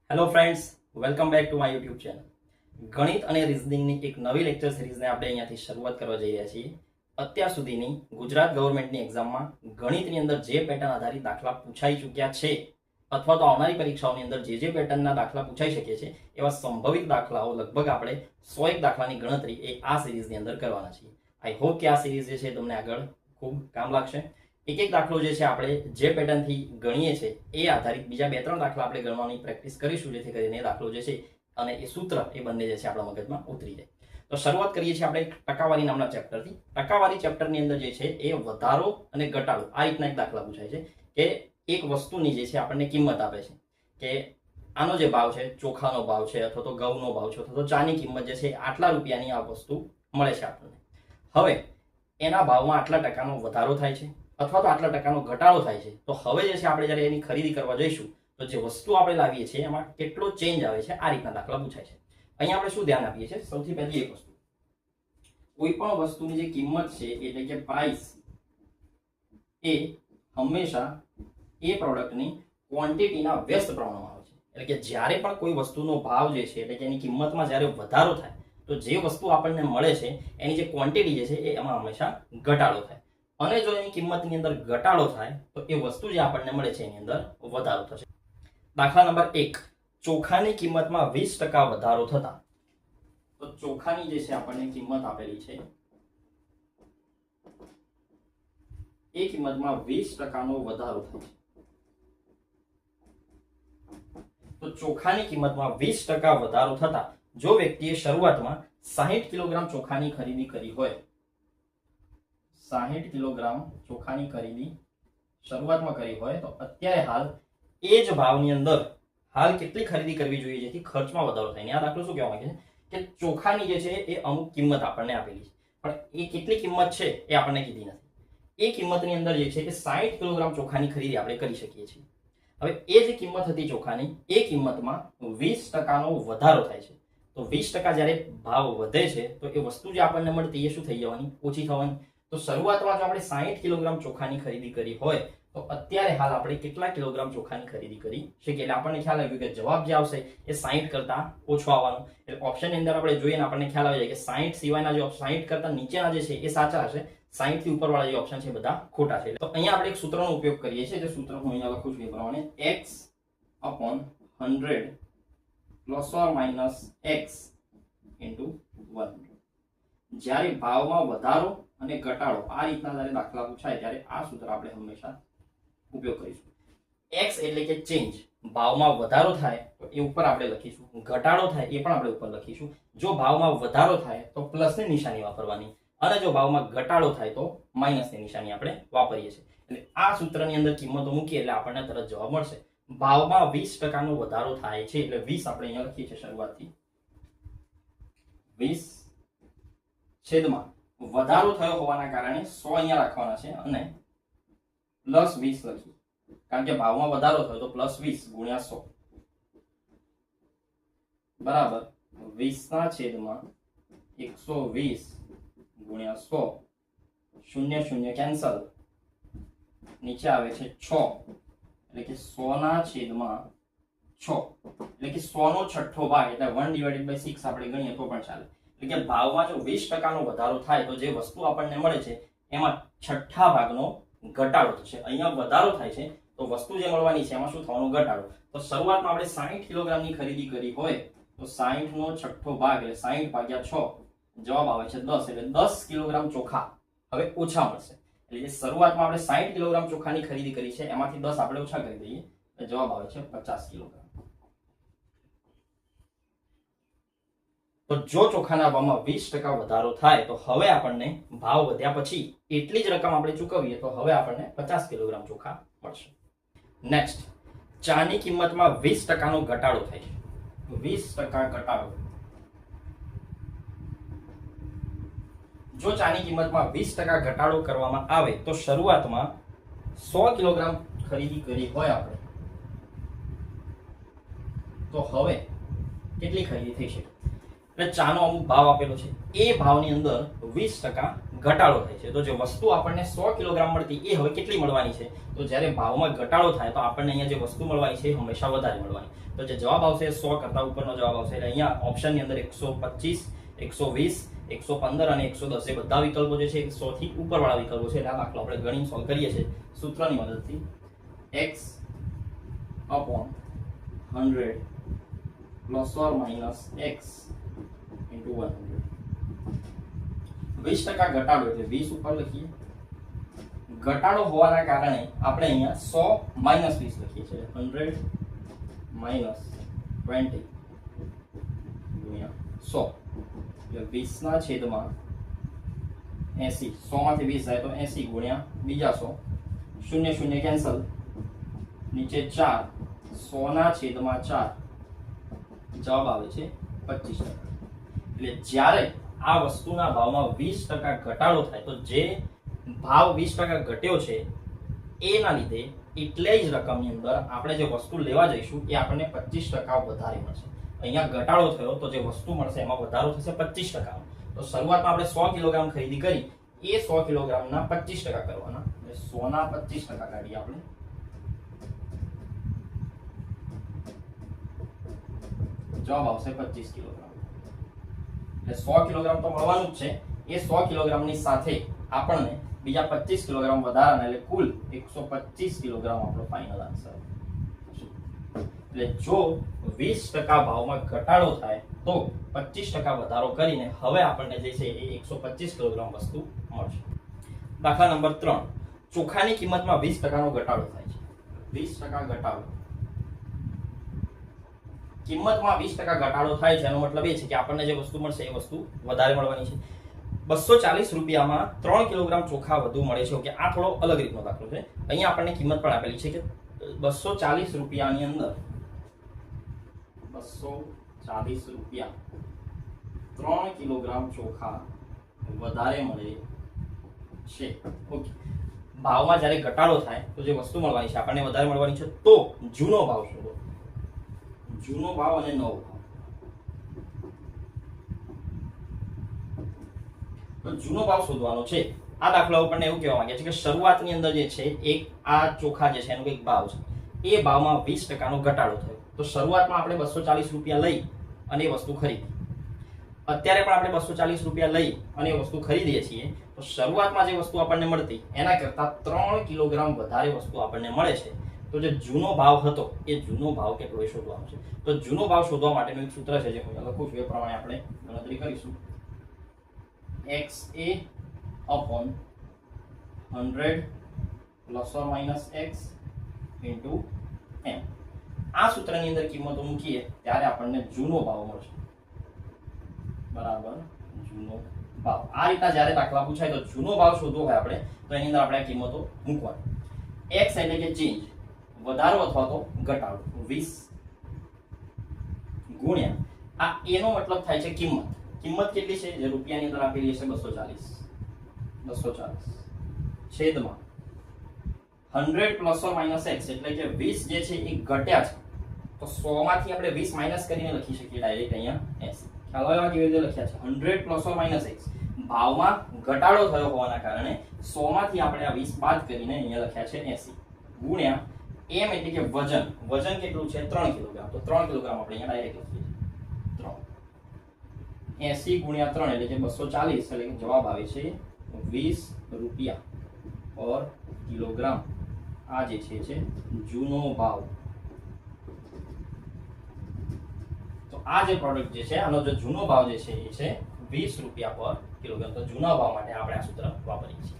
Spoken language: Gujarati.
Hello friends, welcome back to my YouTube channel. ગણિત અને રિઝનિંગની એક નવી લેક્ચર સિરીઝને આપણે અહીંયાથી શરૂઆત કરવા જઈ રહ્યા છીએ. અત્યાર સુધીની ગુજરાત ગવર્મેન્ટની એક્ઝામમાં ગણિતની અંદર જે પેટર્ન આધારિત દાખલા પૂછાઈ ચૂક્યા છે અથવા તો આવનારી પરીક્ષાઓની અંદર જે પેટર્નના દાખલા પૂછાઈ શકે છે એવા સંભવિત દાખલાઓ લગભગ આપણે 101 દાખલાની ગણતરી એ આ સિરીઝની અંદર કરવાના છીએ. આઈ હોપ કે આ સિરીઝ જે છે તમને આગળ ખૂબ કામ લાગશે. એક દાખલો જે છે આપણે જે પેટર્નથી ગણીએ છીએ એ આધારિત બીજા 2-3 દાખલા આપણે ગણવાની પ્રેક્ટિસ કરીશું, જેથી કરીને એ દાખલો જે છે અને એ સૂત્ર એ બંને જે છે આપણા મગજમાં ઉતરી જાય. તો શરૂઆત કરીએ છીએ આપણે ટકાવારી નામના ચેપ્ટરથી. ટકાવારી ચેપ્ટરની અંદર જે છે એ વધારો અને ઘટાડો આ રીતના એક દાખલા પૂછાય છે કે એક વસ્તુની જે છે આપણને કિંમત આપે છે કે આનો જે ભાવ છે, ચોખાનો ભાવ છે અથવા તો ઘઉંનો ભાવ છે અથવા તો ચાની કિંમત જે છે આટલા રૂપિયાની આ વસ્તુ મળે છે આપણને. હવે એના ભાવમાં આટલા ટકાનો વધારો થાય છે અથવા તો આટલા ટકાનો ઘટાડો થાય છે. તો હવે જે છે આપણે જ્યારે એની ખરીદી કરવા જઈશું તો જે વસ્તુ આપણે લાવીએ છીએ એમાં કેટલો ચેન્જ આવે છે આ રીતના દાખલા પૂછાય છે. અહીંયા આપણે શું ધ્યાન આપીએ છીએ? સૌથી પહેલી એક વસ્તુ, કોઈ પણ વસ્તુની જે કિંમત છે એટલે કે પ્રાઇસ એ હંમેશા એ પ્રોડક્ટની ક્વોન્ટિટીના વ્યસ્ત પ્રમાણમાં આવે છે. એટલે કે જ્યારે પણ કોઈ વસ્તુનો ભાવ જે છે એટલે કે એની કિંમતમાં જ્યારે વધારો થાય તો જે વસ્તુ આપણને મળે છે એની જે ક્વોન્ટિટી જે છે એ એમાં હંમેશા ઘટાડો થાય. અને જો એની કિંમતની અંદર ઘટાડો થાય તો એ વસ્તુ જે આપણને મળે છે એની અંદર વધારો થશે. દાખલા નંબર 1, ચોખાની કિંમતમાં 20% વધારો થતા. તો ચોખાની જે છે આપણને કિંમત આપેલી છે એ કિંમતમાં 20%નો વધારો થાય છે. તો ચોખાની કિંમતમાં 20% વધારો થતા જો વ્યક્તિએ શરૂઆતમાં 60 કિલોગ્રામ ચોખાની ખરીદી કરી હોય, 60 કિલોગ્રામ ચોખાની ખરીદી શરૂઆતમાં કરી હોય તો અત્યારે હાલ એ જ ભાવની અંદર હાલ કેટલી ખરીદી કરવી જોઈએ જેથી ખર્ચમાં વધારો થાય. આ દાખલો શું કહેવા માંગે છે કે ચોખાની જે છે એ અમુક કિંમત આપણને આપેલી છે, પણ એ કેટલી કિંમત છે એ આપણને કીધી નથી. એ કિંમતની અંદર જે છે કે 60 કિલોગ્રામ ચોખાની ખરીદી આપણે કરી શકીએ છીએ. હવે એ જે કિંમત હતી ચોખાની એ કિંમતમાં 20%નો વધારો થાય છે. તો 20% જ્યારે ભાવ વધે છે તો એ વસ્તુ જે આપણને મળતી એ શું થઈ જવાની? ઓછી થવાની. તો શરૂઆતમાં જો આપણે 60 કિલોગ્રામ ચોખાની ખરીદી કરી હોય તો અત્યારે હાલ આપણે કેટલા કિલોગ્રામ ચોખાની ખરીદી કરી શકીએ? એટલે આપણને ખ્યાલ આવ્યો કે જવાબ જે આવશે એ 60 કરતા ઓછો આવવાનો. એટલે ઓપ્શનની અંદર આપણે જોઈએ ને આપણને ખ્યાલ આવી જાય કે 60 સિવાયના જે 60 કરતા નીચેના જે છે એ સાચા હશે, 60 થી ઉપરવાળા જે ઓપ્શન છે એ બધા ખોટા છે. તો અહીંયા આપણે એક સૂત્રનો ઉપયોગ કરીએ છીએ. જે સૂત્ર હું અહીંયા લખું છું એ પ્રમાણે x/100 ± x × 100. જ્યારે ભાવમાં વધારો અને ઘટાડો આ રીતના જ્યારે દાખલા પૂછાય ત્યારે આ સૂત્ર આપણે હંમેશા ઉપયોગ કરીશું. x એટલે કે ચેન્જ, ભાવમાં વધારો થાય તો એ ઉપર આપણે લખીશું, ઘટાડો થાય એ પણ આપણે ઉપર લખીશું. જો ભાવમાં વધારો થાય તો પ્લસની નિશાની વાપરવાની અને જો ભાવમાં ઘટાડો થાય તો માઇનસની નિશાની આપણે વાપરીએ છીએ. એટલે આ સૂત્રની અંદર કિંમતો મૂકીએ એટલે આપણને તરત જવાબ મળશે. ભાવમાં 20%નો વધારો થાય છે એટલે 20 આપણે અહીંયા લખીએ છીએ શરૂઆતથી. 20 છેદમાં વધારો થયો હોવાના કારણે 100 અહીંયા રાખવાના છે અને +20 લખી, કારણ કે ભાવમાં વધારો થયો તો +20 ગુણ્યા 100 બરાબર 20/120 ગુણ્યા 100. 0 0 કેન્સલ, નીચે આવે છે 6 એટલે કે 100/6 એટલે કે 100નો છઠ્ઠો ભાગ એટલે 1/6 આપણે ગણીએ તો પણ ચાલે. એટલે કે ભાવમાં જો 20%નો વધારો થાય તો જે વસ્તુ આપણને મળે છે એમાં છઠ્ઠા ભાગનો ઘટાડો થશે. અહીંયા વધારો થાય છે તો વસ્તુ જે મળવાની છે એમાં શું થવાનો? ઘટાડો. તો શરૂઆતમાં આપણે 60 કિલોગ્રામની ખરીદી કરી હોય તો 60નો છઠ્ઠો ભાગ એટલે 60/6 જવાબ આવે છે 10. એટલે 10 કિલોગ્રામ ચોખા હવે ઓછા મળશે. એટલે જે શરૂઆતમાં આપણે 60 કિલોગ્રામ ચોખાની ખરીદી કરી છે એમાંથી 10 આપણે ઓછા કરી દઈએ એટલે જવાબ આવે છે 50 કિલોગ્રામ. તો જો ચોખાના ભાવમાં 20% વધારો થાય તો હવે આપણને ભાવ વધ્યા પછી એટલી જ રકમ આપણે ચૂકવીએ તો હવે આપણને 50 કિલોગ્રામ ચોખા મળશે. નેક્સ્ટ, ચાની કિંમતમાં 20%નો ઘટાડો થાય છે. 20% ઘટાડો. જો ચાની કિંમતમાં 20% ઘટાડો કરવામાં આવે તો શરૂઆતમાં 100 કિલોગ્રામ ખરીદી કરી હોય આપણે તો હવે કેટલી ખરીદી થઈ શકે? એટલે ચાનો અમુક ભાવ આપેલો છે એ ભાવની અંદર 20% ઘટાડો થાય છે. તો જે વસ્તુ આપણને 100 કિલોગ્રામ મળતી એ હવે કેટલી મળવાની છે? તો જ્યારે ભાવમાં ઘટાડો થાય તો આપણને અહીંયા જે વસ્તુ મળવાની છે એ હંમેશા વધારે મળવાની. તો જે જવાબ આવશે 100 કરતા ઉપરનો જવાબ આવશે. એટલે અહીંયા ઓપ્શનની અંદર 125, 120, 115 અને 110 એ બધા વિકલ્પો જે છે 100 થી ઉપરવાળા વિકલ્પો છે. એટલે આ દાખલો આપણે ગણીને સોલ્વ કરીએ છીએ સૂત્રની મદદથી. x upon 100 plus or minus x into 100. 20% ઘટાડો એટલે 20 ઉપર લખીએ. ઘટાડો હોવાના કારણે આપણે અહીંયા 100 minus 20 લખીએ છીએ. 100 minus 20 ગુણ્યા 100 એટલે 20 ના છેદમાં 80. 100 માંથી 20 જાય તો 80 ગુણ્યા બીજા 100. શૂન્ય શૂન્ય કેન્સલ, નીચે 4. 100 ના છેદમાં 4 જવાબ આવે છે 25%. એટલે જ્યારે આ વસ્તુના ભાવમાં 20% ઘટાડો થાય તો જે ભાવ 20% ઘટ્યો છે એના લીધે એટલે જ રકમની અંદર આપણે જે વસ્તુ લેવા જઈશું એ આપણને 25% વધારે મળશે. અહીંયા ઘટાડો થયો તો જે વસ્તુ મળશે એમાં વધારો થશે 25%. તો શરૂઆતમાં આપણે 100 કિલોગ્રામ ખરીદી કરી એ 100 કિલોગ્રામના 25% કરવાના. એટલે 100 ના 25% કાઢીએ આપણે. જવાબ આવશે 25 કિલોગ્રામ. એટલે 100 કિલોગ્રામ તો મળવાનું જ છે. એ 100 કિલોગ્રામની સાથે આપણને બીજા 25 કિલોગ્રામ વધારાના એટલે કુલ 125 કિલોગ્રામ આપણો ફાઇનલ આન્સર. એટલે જો 20% ભાવમાં ઘટાડો થાય તો 25% વધારો કરીને હવે આપણને જે છે એ 125 કિલોગ્રામ વસ્તુ મળશે. દાખલા નંબર 3. ચોખાની કિંમતમાં 20%નો ઘટાડો થાય છે. 20% ઘટાડો. કિંમતમાં 20% ઘટાડો થાય છે એનો મતલબ એ છે કે આપણને જે વસ્તુ મળશે એ વસ્તુ વધારે મળવાની છે. 240 રૂપિયામાં 3 કિલોગ્રામ ચોખા વધુ મળે છે. ઓકે, આ થોડો અલગ રીતનો દાખલો છે. અહીંયા આપણને કિંમત પણ આપેલી છે કે 240 રૂપિયાની અંદર 240 રૂપિયા 3 કિલોગ્રામ ચોખા વધારે મળે છે. ઓકે, ભાવમાં જ્યારે ઘટાડો થાય તો જે વસ્તુ મળવાની છે આપણને વધારે મળવાની છે. તો જૂનો ભાવ શોધો. જૂનો ભાવ અને નવો ભાવ. તો જૂનો ભાવ શોધવાનો છે. આ દાખલા આપણને એવું કહેવા માંગે છે કે શરૂઆતની અંદર જે છે એક આ ચોખા જે છે એનો એક ભાવ છે. એ ભાવમાં 20%નો ઘટાડો થયો. તો શરૂઆતમાં આપણે 240 રૂપિયા લઈ અને એ વસ્તુ ખરીદી. અત્યારે પણ આપણે 240 રૂપિયા લઈ અને એ વસ્તુ ખરીદીએ છીએ. તો શરૂઆતમાં જે વસ્તુ આપણને મળતી એના કરતા 3 કિલોગ્રામ વધારે વસ્તુ આપણને મળે છે. તો જે જૂનો ભાવ હતો એ જૂનો ભાવ કેટલો એ શોધવાનો છે. તો જૂનો ભાવ શોધવા માટેનું એક સૂત્ર છે જે હું લખું છું. એ પ્રમાણે આપણે ગણતરી કરીશું. XA upon 100 plus or minus x into m. આ સૂત્રની અંદર કિંમતો મૂકીએ ત્યારે આપણને જૂનો ભાવ મળશે. બરાબર, જૂનો ભાવ. આ રીતના જ્યારે દાખલા પૂછાય તો જૂનો ભાવ શોધવો હોય આપણે તો એની અંદર આપણે કિંમતો મૂકવાની. x એટલે કે ચેન્જ, વધારો અથવા તો ઘટાડો. 20 ગુણ્યા આ એનો મતલબ થાય છે કિંમત. કિંમત કેટલી છે? જે રૂપિયાની અંદર આપેલી છે 240 છેદમાં 100 પ્લસ ઓર માઇનસ x એટલે કે 20 જે છે એ ઘટ્યા છે. તો 100 માંથી આપણે 20 માઇનસ કરીને લખી શકીએ ડાયરેક્ટ અહીંયા 80. ખ્યાલ આવ્યો કેવી રીતે લખ્યા છે? 100 પ્લસ ઓર માઇનસ x. ભાવમાં ઘટાડો થયો હોવાના કારણે 100 માંથી આપણે આ 20 બાદ કરીને અહીંયા લખ્યા છે 80 ગુણ્યા m એટલે કે વજન. વજન કેટલું છે? 3 કિલોગ્રામ. તો 3 કિલોગ્રામ આપણે અહીંયા ડાયરેક્ટ લખીએ 80 ગુણ્યા 3 એટલે કે 240. એટલે કે જવાબ આવે છે 20 રૂપિયા પર કિલોગ્રામ. આ જે છે જૂનો ભાવ. તો આ જે પ્રોડક્ટ જે છે આનો જે જૂનો ભાવ જે છે એ છે 20 રૂપિયા પર કિલોગ્રામ. તો જૂના ભાવ માટે આપણે આ સૂત્ર વાપરીએ છીએ.